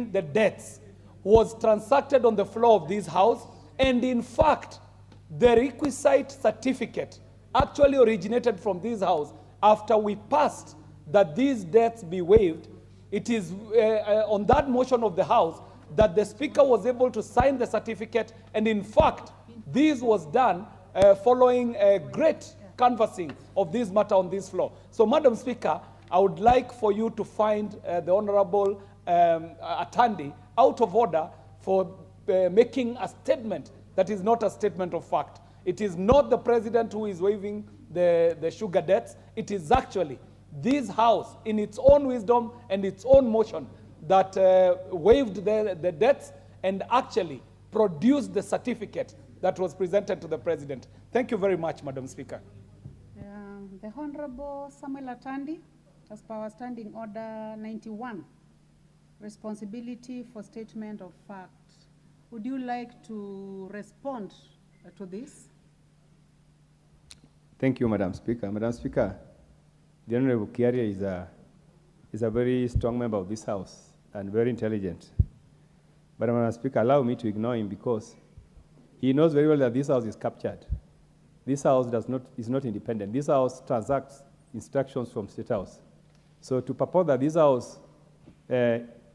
waving the debts was transacted on the floor of this house, and in fact, the requisite certificate actually originated from this house after we passed that these debts be waived. It is on that motion of the house that the speaker was able to sign the certificate, and in fact, this was done following a great canvassing of this matter on this floor. So, Madam Speaker, I would like for you to find the Honorable ATANDI out of order for making a statement that is not a statement of fact. It is not the president who is waiving the sugar debts. It is actually this house, in its own wisdom and its own motion, that waived the debts and actually produced the certificate that was presented to the president. Thank you very much, Madam Speaker. The Honorable Samuel ATANDI, as per our Standing Order 91, responsibility for statement of fact. Would you like to respond to this? Thank you, Madam Speaker. Madam Speaker, the Honorable Kiaria is a very strong member of this House and very intelligent. But Madam Speaker, allow me to ignore him because he knows very well that this House is captured. This House is not independent. This House transacts instructions from State House. So to purport that this House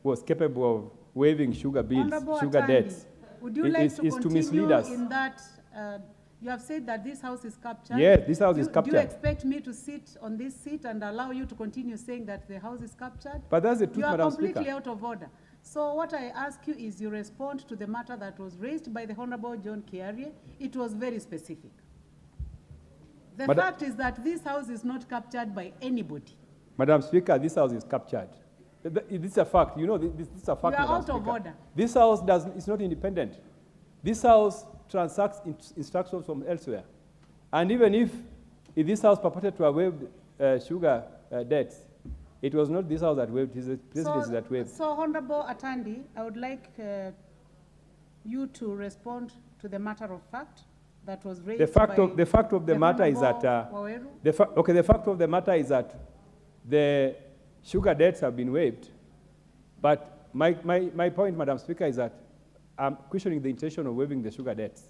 was capable of waiving sugar bills, Honorable sugar ATANDI, debts, would you like to is to mislead continue us. in that you have said that this house is captured? Yes, this House is captured. Do you expect me to sit on this seat and allow you to continue saying that the house is captured? But that's the truth, You are Madam completely Speaker. out of order. So what I ask you is you respond to the matter that was raised by the Honorable John Kiarie. It was very specific. The fact is that this house is not captured by anybody. Madam Speaker, this House is captured. This is a fact. You know, this is a fact, You are Madam out Speaker. of order. This House is not independent. This House transacts instructions from elsewhere. And even if this House purported to have waived sugar debts, it was not this House that waived, it is the presidency that waived. So, Honorable ATANDI, I would like you to respond to the matter of fact that was raised The fact of the matter is that the fact of the matter is that the sugar debts have been waived. But my point, Madam Speaker, is that I'm questioning the intention of waiving the sugar debts.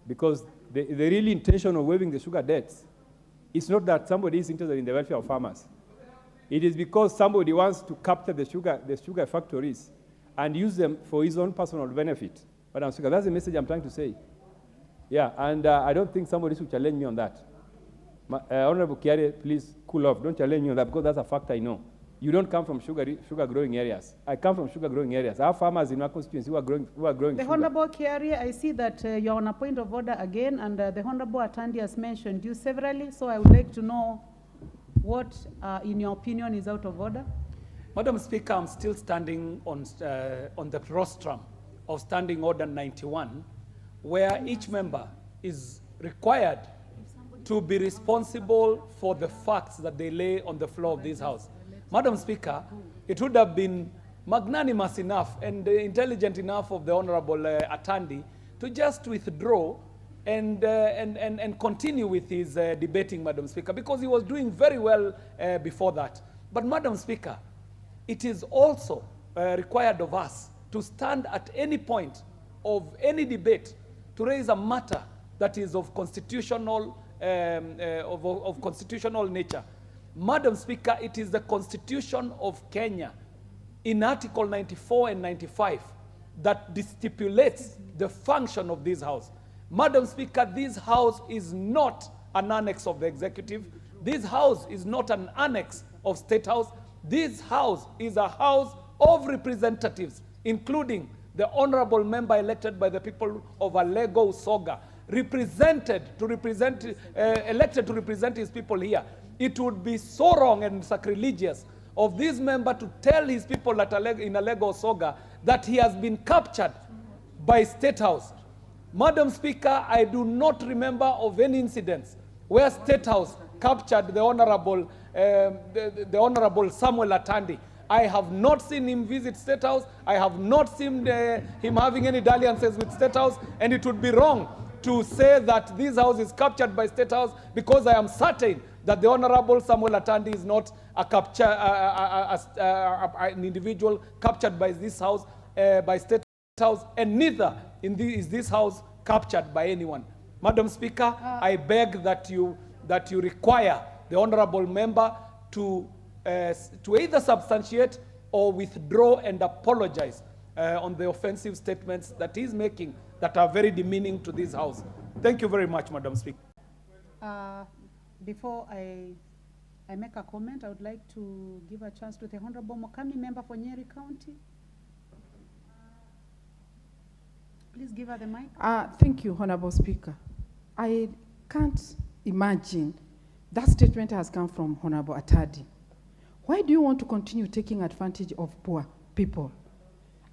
Because the real intention of waiving the sugar debts is not that somebody is interested in the welfare of farmers. It is because somebody wants to capture the sugar factories and use them for his own personal benefit. Madam Speaker, that's the message I'm trying to say. Yeah, and I don't think somebody should challenge me on that. Honorable Kiarie, please cool off. Don't challenge me on that because that's a fact I know. You don't come from sugar growing areas. I come from sugar growing areas. Our farmers in our constituency who are growing the sugar. Honorable Kiarie, I see that you're on a point of order again, and the Honorable ATANDI has mentioned you severally, so I would like to know what, in your opinion, is out of order. Madam Speaker, I'm still standing on the rostrum of Standing Order 91, where each member is required to be responsible for the facts that they lay on the floor of this House. Madam Speaker, it would have been magnanimous enough and intelligent enough of the Honorable ATANDI to just withdraw and continue with his debating, Madam Speaker, because he was doing very well before that. But, Madam Speaker, it is also required of us to stand at any point of any debate to raise a matter that is of constitutional nature. Madam Speaker, it is the Constitution of Kenya in Article 94 and 95 that stipulates the function of this House. Madam Speaker, this House is not an annex of the executive. This House is not an annex of State House. This House is a House of representatives, including the honorable member elected by the people of Alego Usoga, elected to represent his people here. It would be so wrong and sacrilegious of this member to tell his people in Alego Usoga that he has been captured by State House. Madam Speaker, I do not remember of any incidents where State House captured the Honorable Samuel ATANDI. I have not seen him visit State House. I have not seen him having any dalliances with State House, and it would be wrong to say that this house is captured by State House, because I am certain that the Honorable Samuel Atandi is not an individual captured by this house, by State House, and neither is this house captured by anyone. Madam Speaker, I beg that you require the honorable member to either substantiate or withdraw and apologize on the offensive statements that he's making that are very demeaning to this house. Thank you very much, Madam Speaker. Before I make a comment, I would like to give a chance to the Honorable Mokami, member for Nyeri County. Please give her the mic. Thank you, Honorable Speaker. I can't imagine that statement has come from Honorable Atandi. Why do you want to continue taking advantage of poor people?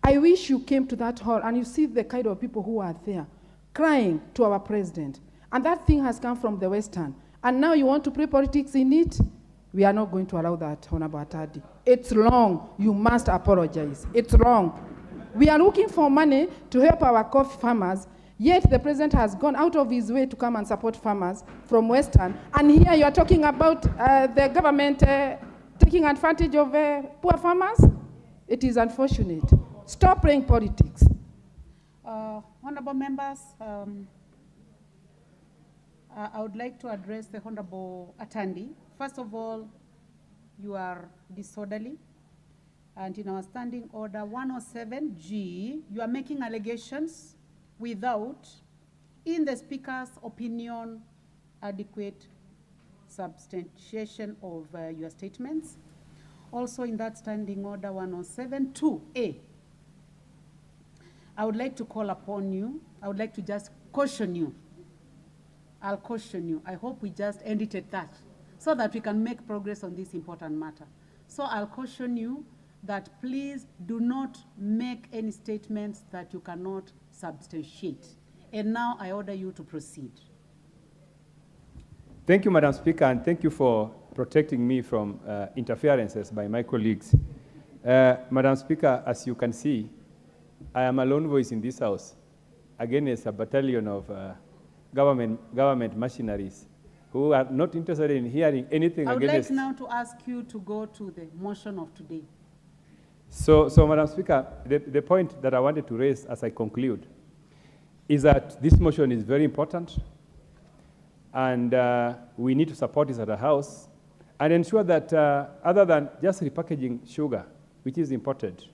I wish you came to that hall and you see the kind of people who are there crying to our president. And that thing has come from the Western. And now you want to play politics in it? We are not going to allow that, Honorable Atandi. It's wrong. You must apologize. It's wrong. We are looking for money to help our coffee farmers, yet the president has gone out of his way to come and support farmers from Western. And here you are talking about the government taking advantage of poor farmers? It is unfortunate. Stop playing politics. Honorable members, I would like to address the Honorable Atandi. First of all, you are disorderly. And in our standing order 107G, you are making allegations without, in the Speaker's opinion, adequate substantiation of your statements. Also in that standing order 107-2A, I would like to call upon you, I would like to just caution you. I'll caution you. I hope we just end it at that, so that we can make progress on this important matter. So I'll caution you that please do not make any statements that you cannot substantiate. And now I order you to proceed. Thank you, Madam Speaker, and thank you for protecting me from interferences by my colleagues. Madam Speaker, as you can see, I am a lone voice in this House against a battalion of government machineries who are not interested in hearing anything against. I would like now to ask you to go to the motion of today. So Madam Speaker, the point that I wanted to raise as I conclude is that this motion is very important, and we need to support this at the House and ensure that other than just repackaging sugar, which is imported,